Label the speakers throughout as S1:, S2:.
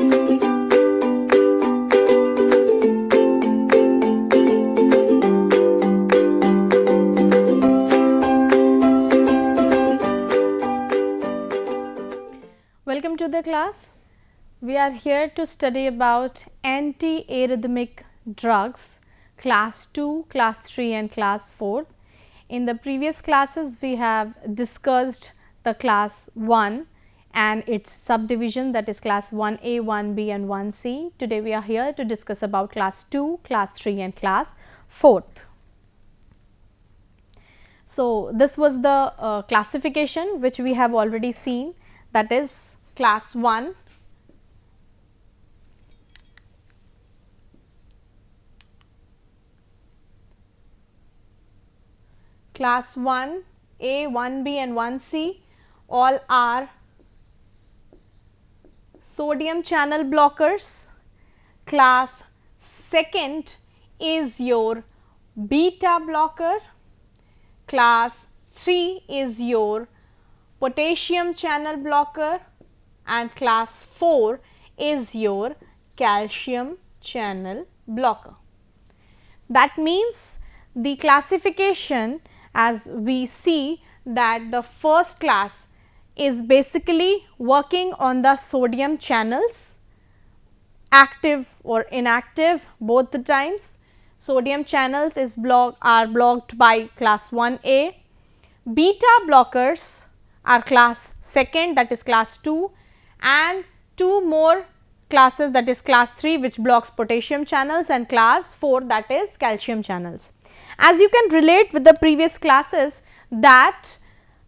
S1: Welcome to the class. We are here to study about anti-arrhythmic drugs class 2, class 3 and class 4. In the previous classes we have discussed the class 1 and its subdivision, that is class 1A, 1B and 1C. Today we are here to discuss about class 2, class 3 and class 4. So, this was the classification which we have already seen, that is class 1, class 1A, 1B and 1C all are sodium channel blockers. Class 2nd is your beta blocker. Class 3 is your potassium channel blocker and class 4 is your calcium channel blocker. That means the classification, as we see that the first class is basically working on the sodium channels, active or inactive both the times. Sodium channels are blocked by class 1A. Beta blockers are class 2nd, that is class 2, and 2 more classes, that is class 3 which blocks potassium channels and class 4 that is calcium channels. As you can relate with the previous classes that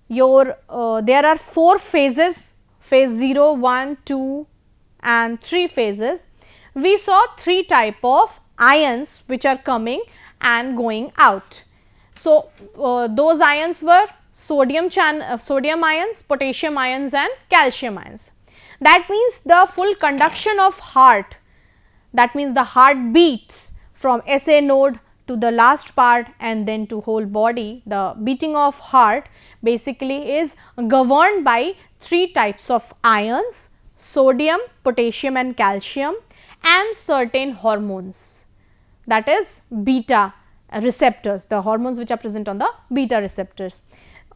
S1: your there are 4 phases, phase 0, 1, 2 and 3 phases. We saw 3 type of ions which are coming and going out. So, those ions were sodium ions, potassium ions and calcium ions. That means the full conduction of heart, that means the heart beats from SA node to the last part and then to whole body. The beating of heart basically is governed by 3 types of ions: sodium, potassium and calcium, and certain hormones, that is beta receptors, the hormones which are present on the beta receptors.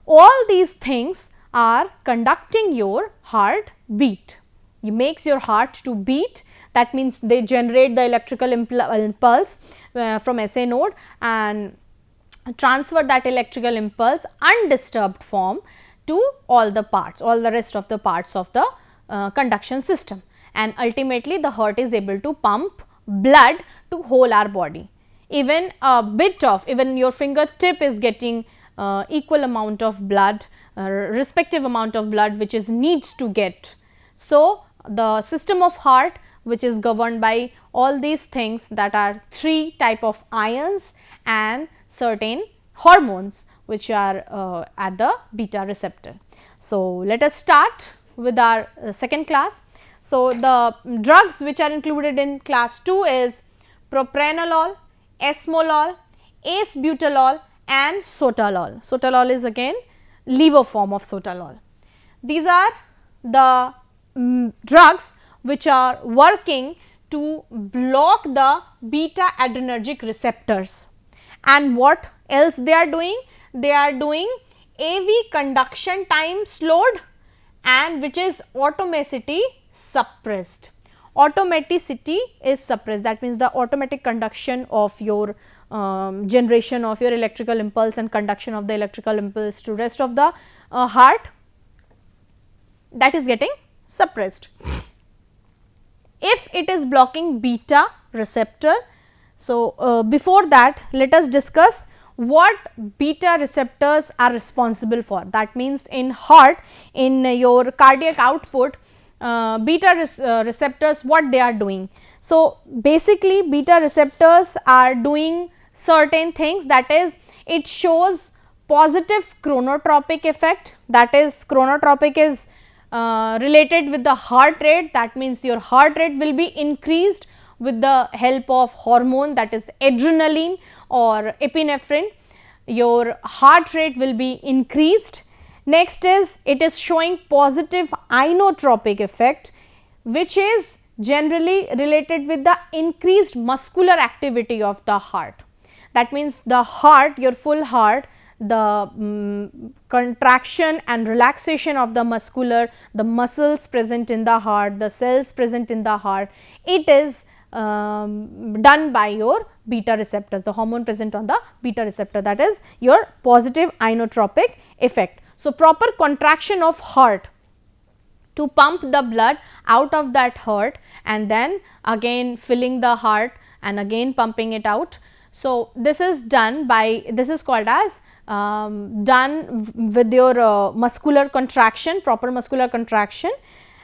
S1: All these things are conducting your heart beat. It makes your heart to beat, that means they generate the electrical impulse from SA node and transfer that electrical impulse undisturbed form to all the parts, all the rest of the parts of the conduction system, and ultimately the heart is able to pump blood to whole our body. Even a bit of, even your fingertip is getting equal amount of blood, respective amount of blood which is needs to get. So, the system of heart which is governed by all these things, that are 3 type of ions and certain hormones which are at the beta receptor. So, let us start with our second class. So, the drugs which are included in class 2 is propranolol, esmolol, acebutolol and sotalol. Sotalol is again lever form of sotalol. These are the drugs which are working to block the beta adrenergic receptors. And what else they are doing? They are doing AV conduction time slowed and which is automaticity suppressed. Automaticity is suppressed, that means the automatic conduction of your generation of your electrical impulse and conduction of the electrical impulse to rest of the heart, that is getting suppressed. If it is blocking beta receptor, so before that let us discuss what beta receptors are responsible for. That means in heart, in your cardiac output, beta receptors, what they are doing. So, basically beta receptors are doing certain things, that is it shows positive chronotropic effect, that is chronotropic is related with the heart rate, that means your heart rate will be increased with the help of hormone, that is adrenaline or epinephrine, your heart rate will be increased. Next is it is showing positive inotropic effect, which is generally related with the increased muscular activity of the heart. That means the heart, your full heart, the contraction and relaxation of the muscles present in the heart, the cells present in the heart, it is done by your beta receptors, the hormone present on the beta receptor, that is your positive inotropic effect. So, proper contraction of heart to pump the blood out of that heart and then again filling the heart and again pumping it out. So, this is done by, this is called as done with your muscular contraction, proper muscular contraction.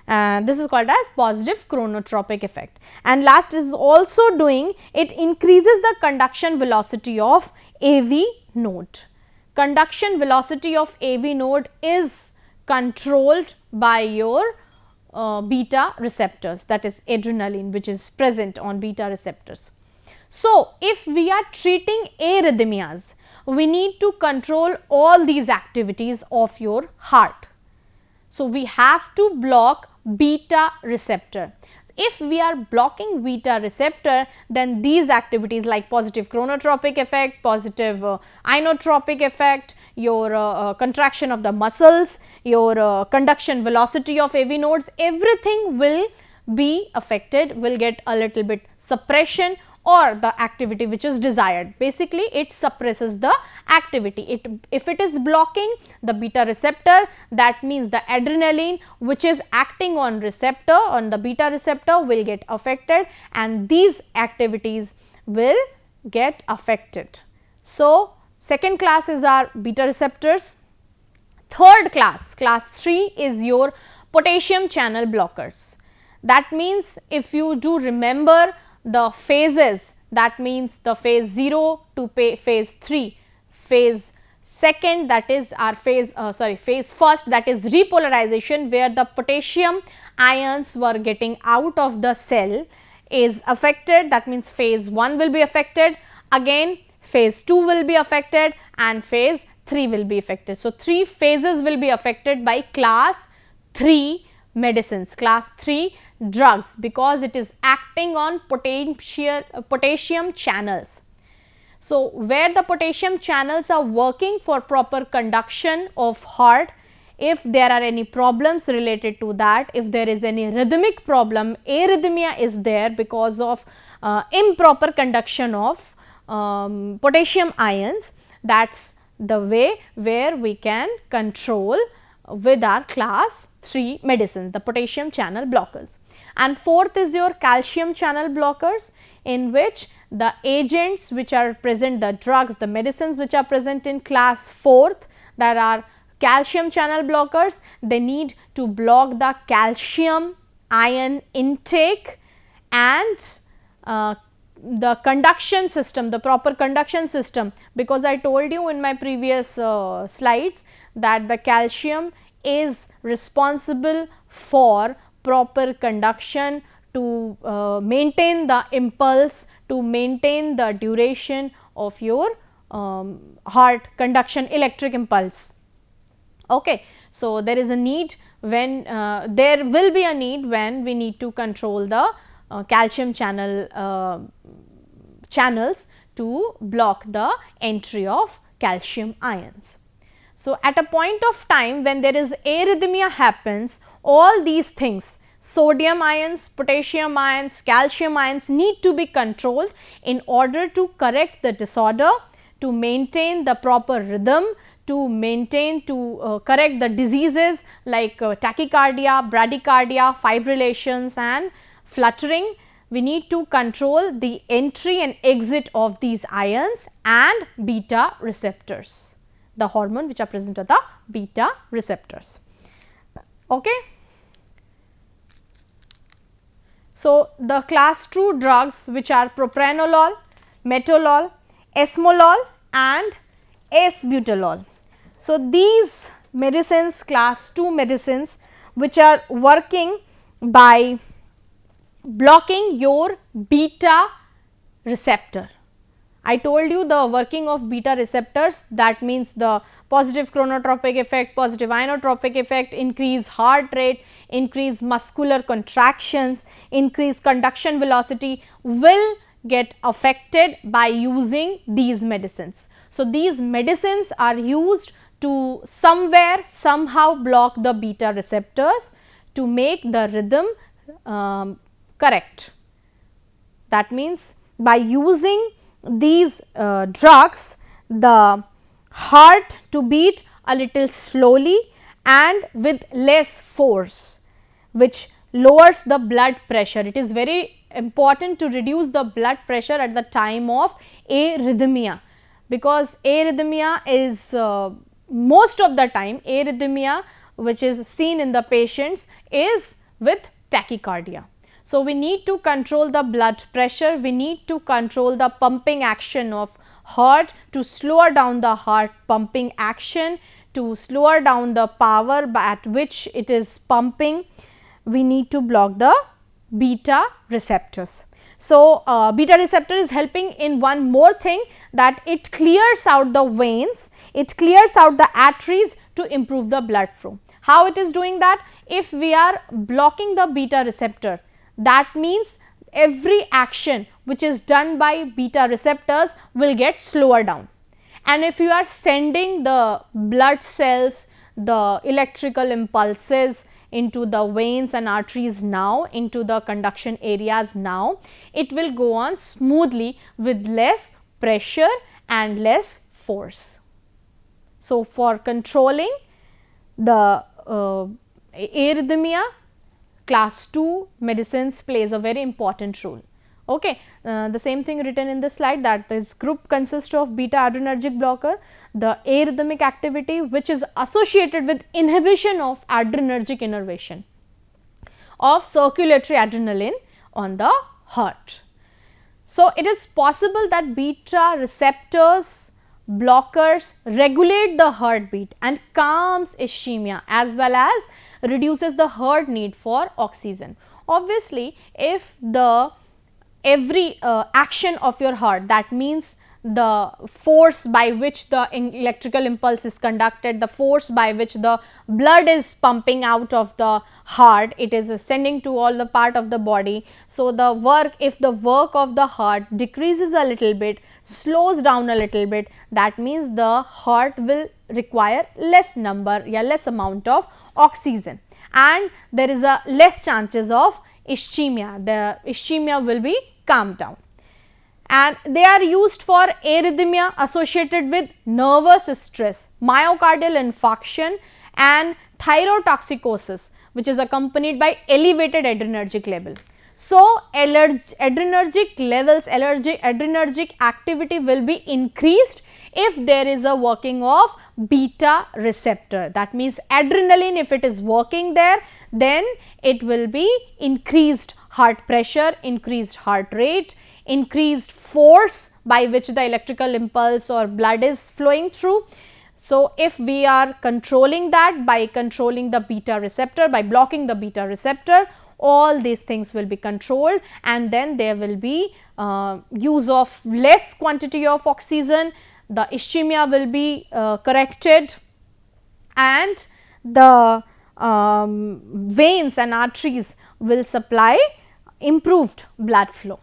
S1: This is called as positive chronotropic effect. And last is also doing, it increases the conduction velocity of AV node. Conduction velocity of AV node is controlled by your beta receptors, that is adrenaline, which is present on beta receptors. So, if we are treating arrhythmias, we need to control all these activities of your heart. So, we have to block beta receptor. If we are blocking beta receptor, then these activities like positive chronotropic effect, positive inotropic effect, your contraction of the muscles, your conduction velocity of AV nodes, everything will be affected, will get a little bit suppression or the activity which is desired. Basically, it suppresses the activity. If it is blocking the beta receptor, that means the adrenaline which is acting on receptor, on the beta receptor, will get affected and these activities will get affected. So, second class is our beta receptors. Third class, class 3 is your potassium channel blockers. That means, if you do remember the phases, that means the phase 0 to phase 3, phase second, that is our phase first, that is repolarization, where the potassium ions were getting out of the cell is affected, that means phase 1 will be affected, again phase 2 will be affected and phase 3 will be affected. So, 3 phases will be affected by class 3 medicines, class 3 drugs, because it is acting on potassium channels. So, where the potassium channels are working for proper conduction of heart, if there are any problems related to that, if there is any rhythmic problem, arrhythmia is there because of improper conduction of potassium ions, that is the way where we can control with our class 3 medicines, the potassium channel blockers. And fourth is your calcium channel blockers, in which the agents which are present, the drugs, the medicines which are present in class 4th, that are calcium channel blockers, they need to block the calcium ion intake and the conduction system, the proper conduction system, because I told you in my previous slides that the calcium is responsible for proper conduction, to maintain the impulse, to maintain the duration of your heart conduction electric impulse. Okay. So, there is a need when there will be a need when we need to control the calcium channels to block the entry of calcium ions. So, at a point of time when there is arrhythmia happens, all these things, sodium ions, potassium ions, calcium ions need to be controlled in order to correct the disorder, to maintain the proper rhythm, to maintain, to correct the diseases like tachycardia, bradycardia, fibrillations and fluttering. We need to control the entry and exit of these ions and beta receptors, the hormone which are present at the beta receptors. Okay. So, the class 2 drugs which are propranolol, metoprolol, esmolol and acebutolol. So, these medicines, class 2 medicines which are working by blocking your beta receptor. I told you the working of beta receptors, that means the positive chronotropic effect, positive inotropic effect, increase heart rate, increase muscular contractions, increase conduction velocity will get affected by using these medicines. So, these medicines are used to somewhere somehow block the beta receptors to make the rhythm correct. That means, by using these drugs, the heart to beat a little slowly and with less force, which lowers the blood pressure. It is very important to reduce the blood pressure at the time of arrhythmia, because arrhythmia is most of the time arrhythmia which is seen in the patients is with tachycardia. So, we need to control the blood pressure, we need to control the pumping action of heart to slow down the heart pumping action, to slow down the power at which it is pumping. We need to block the beta receptors. So, beta receptor is helping in one more thing, that it clears out the veins, it clears out the arteries to improve the blood flow. How it is doing that? If we are blocking the beta receptor, that means every action which is done by beta receptors will get slower down. And if you are sending the blood cells, the electrical impulses into the veins and arteries now, into the conduction areas now, it will go on smoothly with less pressure and less force. So, for controlling the arrhythmia, class 2 medicines plays a very important role. Okay. The same thing written in the slide, that this group consists of beta adrenergic blocker, the arrhythmic activity which is associated with inhibition of adrenergic innervation of circulatory adrenaline on the heart. So, it is possible that beta receptors blockers regulate the heartbeat and calms ischemia as well as reduces the heart need for oxygen. Obviously, if the every action of your heart, that means the force by which the electrical impulse is conducted, the force by which the blood is pumping out of the heart, it is sending to all the part of the body. So, the work, if the work of the heart decreases a little bit, slows down a little bit, that means the heart will require less amount of oxygen, and there is a less chances of ischemia, the ischemia will be calmed down. And they are used for arrhythmia associated with nervous stress, myocardial infarction and thyrotoxicosis, which is accompanied by elevated adrenergic level. So, adrenergic levels, adrenergic activity will be increased if there is a working of beta receptor. That means, adrenaline, if it is working there, then it will be increased heart pressure, increased heart rate, increased force by which the electrical impulse or blood is flowing through. So, if we are controlling that by controlling the beta receptor, by blocking the beta receptor, all these things will be controlled, and then there will be use of less quantity of oxygen, the ischemia will be corrected, and the veins and arteries will supply improved blood flow.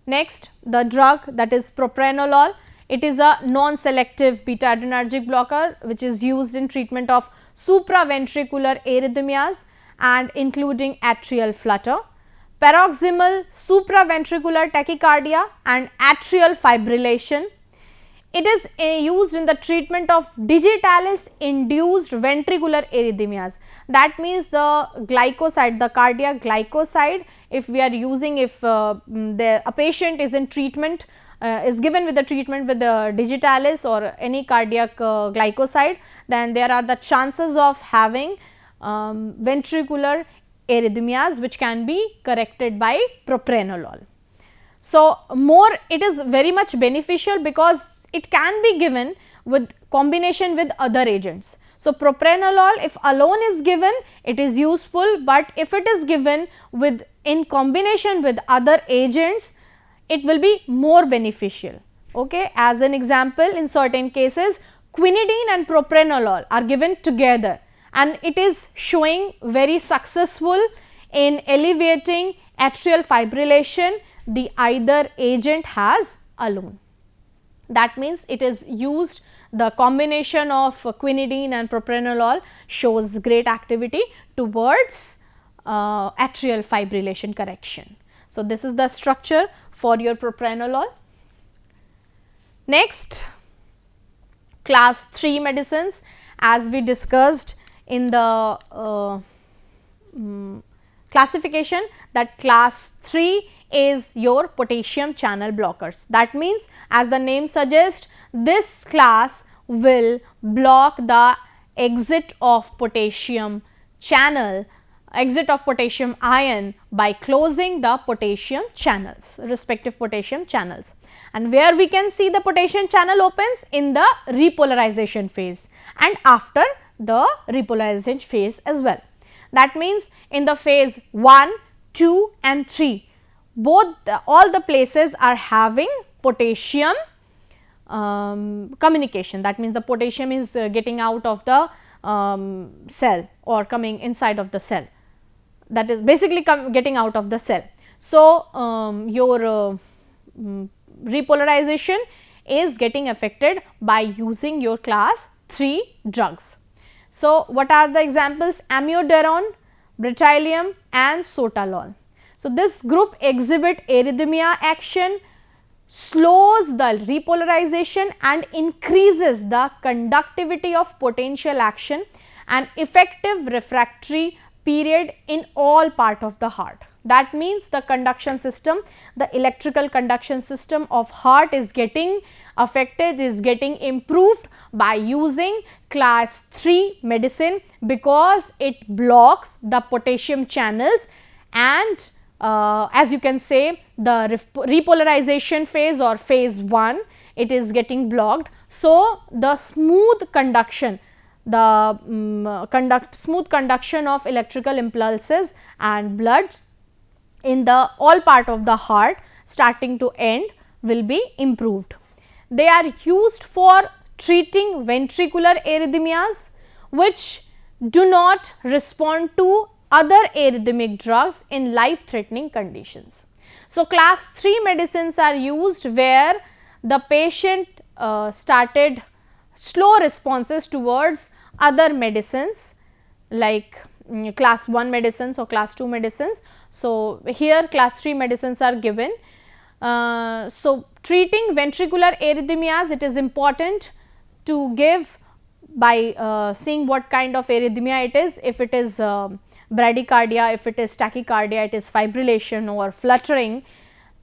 S1: Next, the drug, that is propranolol. It is a non-selective beta adrenergic blocker which is used in treatment of supraventricular arrhythmias and including atrial flutter, paroxysmal supraventricular tachycardia and atrial fibrillation. It is used in the treatment of digitalis induced ventricular arrhythmias. That means the glycoside, the cardiac glycoside, if we are using, if a patient is in treatment, is given with the treatment with the digitalis or any cardiac glycoside, then there are the chances of having ventricular arrhythmias which can be corrected by propranolol. So, more it is very much beneficial because it can be given with combination with other agents. So, propranolol, if alone is given, it is useful, but if it is given with in combination with other agents, it will be more beneficial. Okay. As an example, in certain cases quinidine and propranolol are given together and it is showing very successful in alleviating atrial fibrillation the either agent has alone. That means it is used, the combination of quinidine and propranolol shows great activity towards atrial fibrillation correction. So, this is the structure for your propranolol. Next, class 3 medicines, as we discussed in the classification, that class 3 is your potassium channel blockers. That means, as the name suggests, this class will block the exit of potassium channel, exit of potassium ion by closing the potassium channels, respective potassium channels. And where we can see the potassium channel opens? In the repolarization phase and after the repolarization phase as well. That means, in the phase 1, 2 and 3, both all the places are having potassium communication. That means, the potassium is getting out of the cell or coming inside of the cell, that is basically getting out of the cell. So, your repolarization is getting affected by using your class 3 drugs. So, what are the examples? Amiodarone, Bretaluum and Sotalol. So, this group exhibit arrhythmia action, slows the repolarization and increases the conductivity of potential action and effective refractory period in all part of the heart. That means, the conduction system, the electrical conduction system of heart is getting affected, is getting improved by using class 3 medicine, because it blocks the potassium channels and as you can say, the repolarization phase or phase 1, it is getting blocked. So, the smooth conduction, the smooth conduction of electrical impulses and blood in the all part of the heart starting to end will be improved. They are used for treating ventricular arrhythmias which do not respond to other arrhythmic drugs in life threatening conditions. So, class 3 medicines are used where the patient started slow responses towards other medicines like class 1 medicines or class 2 medicines. So, here class 3 medicines are given. So, treating ventricular arrhythmias, it is important to give by seeing what kind of arrhythmia it is. If it is bradycardia, if it is tachycardia, it is fibrillation or fluttering,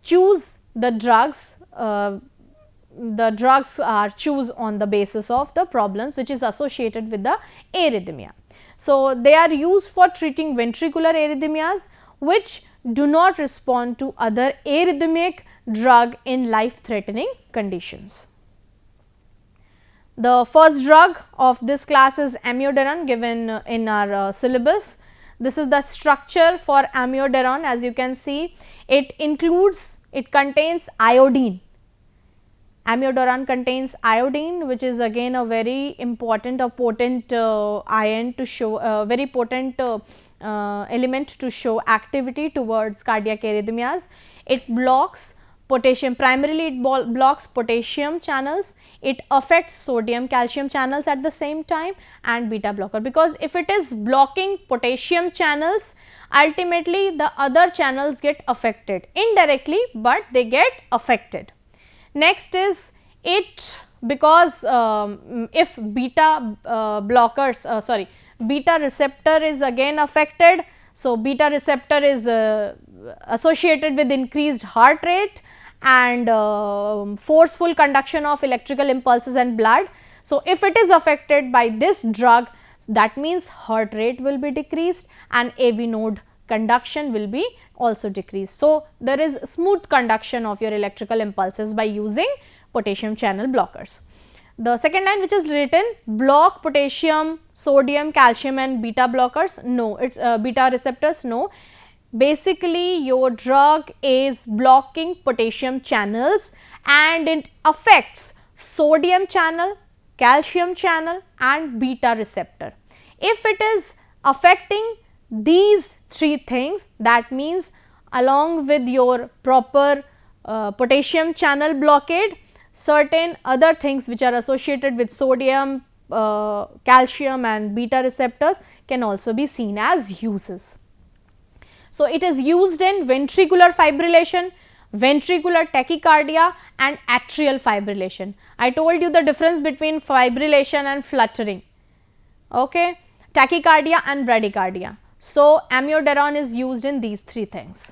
S1: choose the drugs. The drugs are choose on the basis of the problems which is associated with the arrhythmia. So, they are used for treating ventricular arrhythmias which do not respond to other arrhythmic drug in life threatening conditions. The first drug of this class is amiodarone, given in our syllabus. This is the structure for amiodarone. As you can see, it contains iodine. Amiodarone contains iodine, which is again a very important or potent ion to show very potent element to show activity towards cardiac arrhythmias. It blocks potassium, primarily it blocks potassium channels, it affects sodium calcium channels at the same time and beta blocker, because if it is blocking potassium channels, ultimately the other channels get affected indirectly, but they get affected. Next is it, because if beta blockers beta receptor is again affected. So, beta receptor is associated with increased heart rate and forceful conduction of electrical impulses and blood. So, if it is affected by this drug, that means heart rate will be decreased and AV node conduction will be also decreased. So, there is smooth conduction of your electrical impulses by using potassium channel blockers. The second line which is written, block potassium, sodium, calcium and beta blockers, no, it is beta receptors, no. basically your drug is blocking potassium channels and it affects sodium channel, calcium channel and beta receptor. If it is affecting these three things, that means along with your proper potassium channel blockade, certain other things which are associated with sodium, calcium and beta receptors can also be seen as uses. So, it is used in ventricular fibrillation, ventricular tachycardia and atrial fibrillation. I told you the difference between fibrillation and fluttering, okay, tachycardia and bradycardia. So, amiodarone is used in these three things.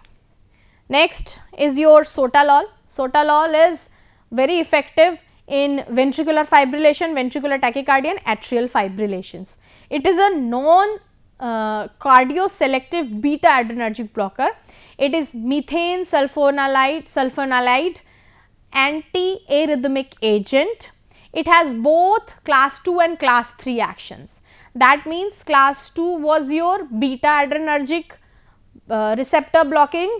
S1: Next is your sotalol. Sotalol is very effective in ventricular fibrillation, ventricular tachycardia and atrial fibrillations. It is a non cardioselective beta adrenergic blocker. It is methane sulfonamide anti-arrhythmic agent. It has both class 2 and class 3 actions. That means class 2 was your beta adrenergic receptor blocking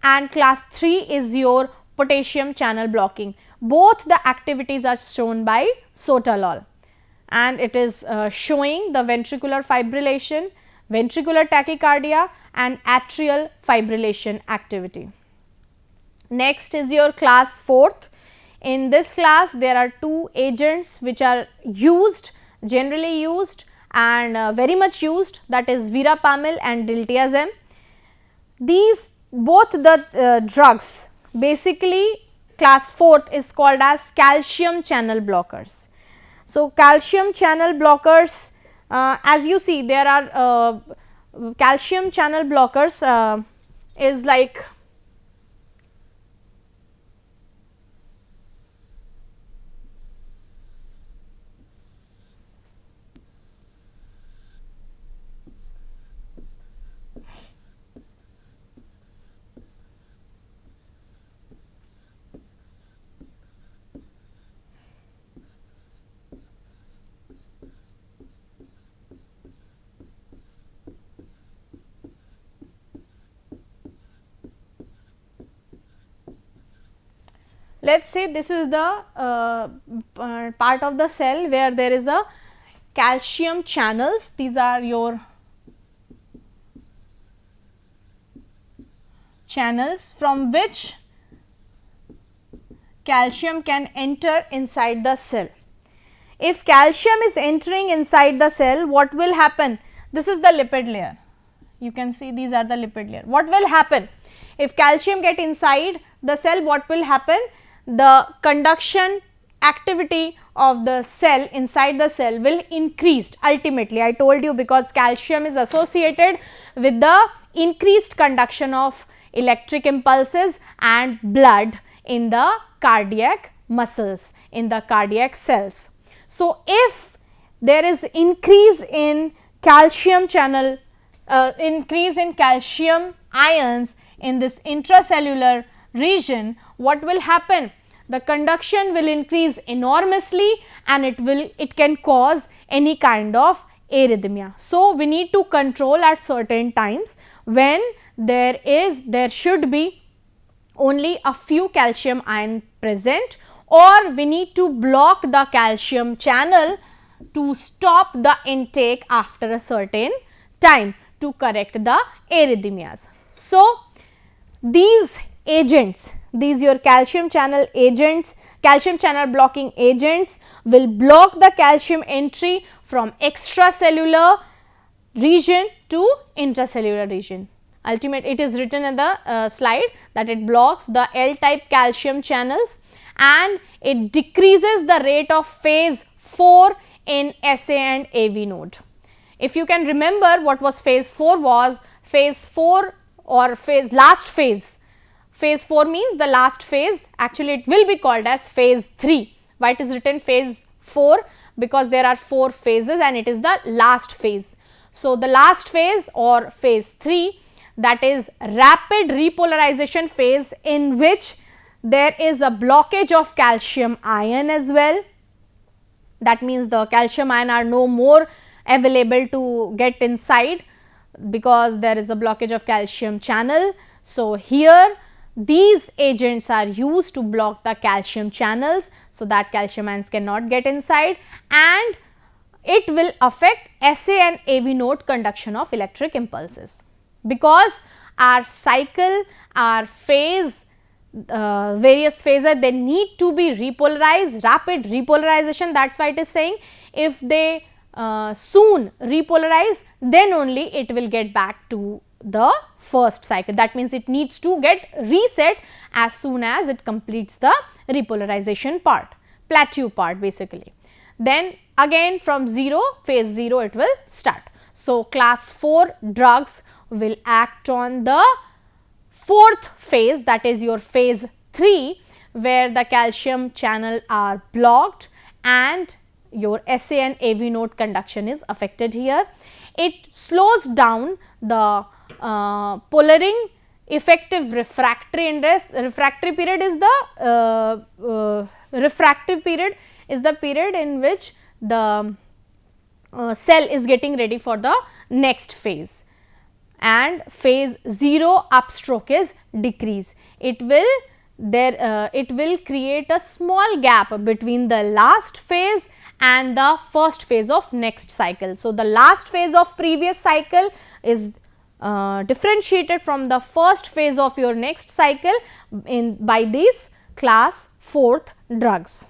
S1: and class 3 is your potassium channel blocking. Both the activities are shown by sotalol and it is showing the ventricular fibrillation, ventricular tachycardia and atrial fibrillation activity. Next is your class 4th. In this class there are two agents which are used, generally used and very much used, that is verapamil and diltiazem. These both the drugs, basically class 4th is called as calcium channel blockers. So, calcium channel blockers, as you see there are calcium channel blockers is like let us say this is the part of the cell where there is a calcium channels. These are your channels from which calcium can enter inside the cell. If calcium is entering inside the cell, what will happen? This is the lipid layer. You can see these are the lipid layer. What will happen? If calcium get inside the cell, what will happen? The conduction activity of the cell inside the cell will increase ultimately. I told you because calcium is associated with the increased conduction of electric impulses and blood in the cardiac muscles, in the cardiac cells. So, if there is increase in calcium channel, increase in calcium ions in this intracellular region, what will happen? The conduction will increase enormously and it can cause any kind of arrhythmia. So, we need to control at certain times when there should be only a few calcium ion present, or we need to block the calcium channel to stop the intake after a certain time to correct the arrhythmias. So, these agents, these your calcium channel agents, calcium channel blocking agents will block the calcium entry from extracellular region to intracellular region. Ultimately, it is written in the slide that it blocks the L type calcium channels and it decreases the rate of phase 4 in SA and AV node. If you can remember what was phase 4 was, phase 4 or last phase. Phase 4 means the last phase, actually it will be called as phase 3. Why it is written phase 4? Because there are 4 phases and it is the last phase. So, the last phase or phase 3, that is rapid repolarization phase, in which there is a blockage of calcium ion as well. That means the calcium ion are no more available to get inside because there is a blockage of calcium channel. So, here these agents are used to block the calcium channels, so that calcium ions cannot get inside, and it will affect SA and AV node conduction of electric impulses. Because our cycle, our phase, various phases, they need to be repolarized, rapid repolarization, that is why it is saying if they soon repolarize, then only it will get back to the first cycle. That means, it needs to get reset as soon as it completes the repolarization part, plateau part basically. Then again from 0, phase 0 it will start. So, class 4 drugs will act on the fourth phase, that is your phase 3, where the calcium channel are blocked and your SA and AV node conduction is affected here. It slows down the Pollering effective refractory index. Refractory period is the refractive period is the period in which the cell is getting ready for the next phase, and phase 0 upstroke is decrease. It will create a small gap between the last phase and the first phase of next cycle. So, the last phase of previous cycle is differentiated from the first phase of your next cycle by these class 4th drugs.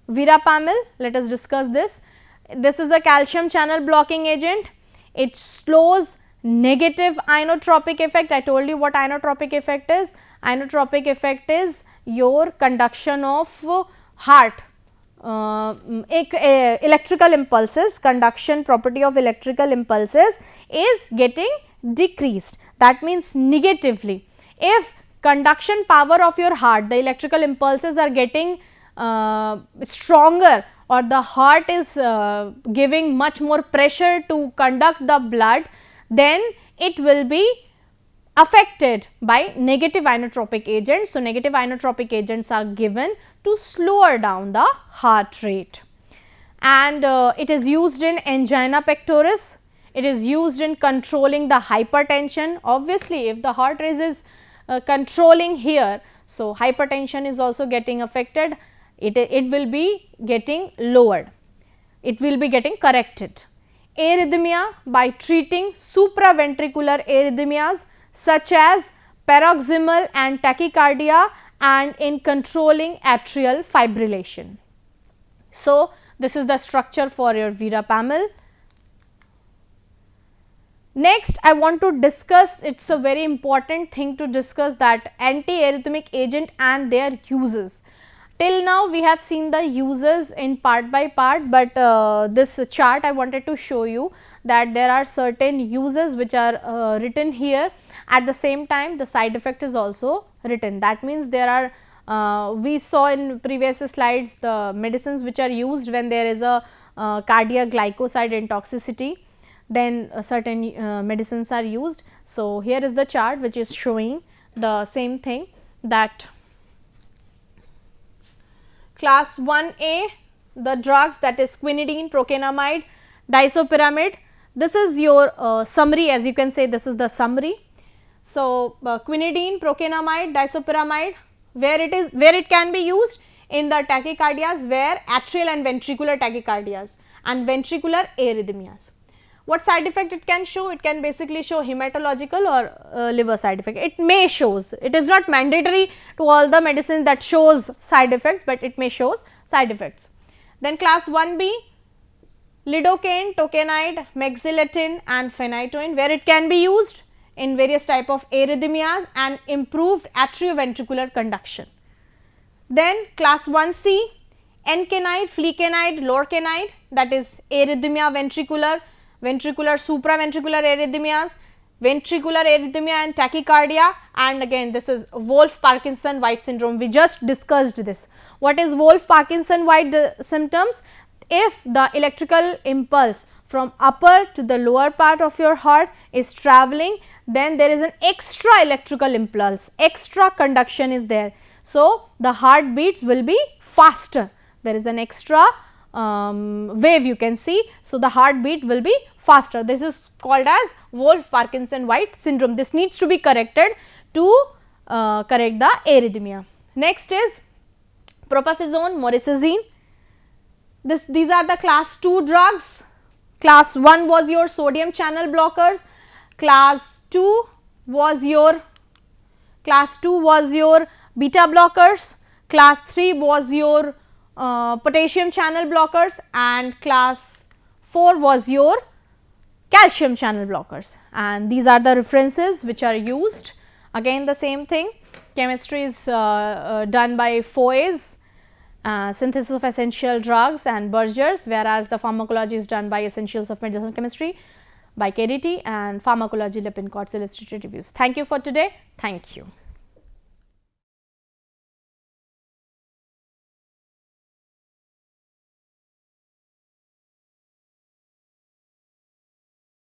S1: Verapamil, let us discuss this. This is a calcium channel blocking agent. It slows negative inotropic effect. I told you what inotropic effect is. Inotropic effect is your conduction of heart, electrical impulses, conduction property of electrical impulses is getting decreased. That means, negatively, if conduction power of your heart, the electrical impulses are getting stronger, or the heart is giving much more pressure to conduct the blood, then it will be affected by negative inotropic agents. So, negative inotropic agents are given to slower down the heart rate, and it is used in angina pectoris. It is used in controlling the hypertension. Obviously, if the heart rate is controlling here, so hypertension is also getting affected. It will be getting lowered, it will be getting corrected. Arrhythmia, by treating supraventricular arrhythmias such as paroxysmal and tachycardia, and in controlling atrial fibrillation. So, this is the structure for your Verapamil. Next, I want to discuss, it is a very important thing to discuss, that antiarrhythmic agent and their uses. Till now we have seen the uses in part by part, but this chart I wanted to show you that there are certain uses which are written here. At the same time, the side effect is also written. That means, there are we saw in previous slides the medicines which are used when there is a cardiac glycoside intoxicity, then certain medicines are used. So, here is the chart which is showing the same thing, that class 1A, the drugs, that is quinidine, procainamide, disopyramide. This is your summary, as you can say, this is the summary. So, quinidine, procainamide, disopyramide, where it can be used in the tachycardias, where atrial and ventricular tachycardias and ventricular arrhythmias. What side effect it can show? It can basically show hematological or liver side effect. It may shows, it is not mandatory to all the medicines that shows side effects, but it may shows side effects. Then class 1B, lidocaine, tokainide, mexiletine and phenytoin, where it can be used in various type of arrhythmias and improved atrioventricular conduction. Then class 1C, encainide, flecainide, lorcainide, that is arrhythmia ventricular, ventricular supraventricular arrhythmias, ventricular arrhythmia and tachycardia, and again this is Wolff-Parkinson-White syndrome. We just discussed this. What is Wolff-Parkinson-White symptoms? If the electrical impulse from upper to the lower part of your heart is traveling, then there is an extra electrical impulse, extra conduction is there. So, the heartbeats will be faster, there is an extra wave you can see. So, the heartbeat will be faster. This is called as Wolff-Parkinson-White syndrome. This needs to be corrected to correct the arrhythmia. Next is propafisone, morisazine. These are the class 2 drugs. Class 1 was your sodium channel blockers, class 2 was your beta blockers, class 3 was your potassium channel blockers, and class 4 was your calcium channel blockers. And these are the references which are used. Again the same thing, chemistry is done by Foy's, synthesis of essential drugs and Berger's, whereas the pharmacology is done by essentials of medicinal chemistry by KDT, and pharmacology Lippincott illustrated reviews. Thank you for today. Thank you.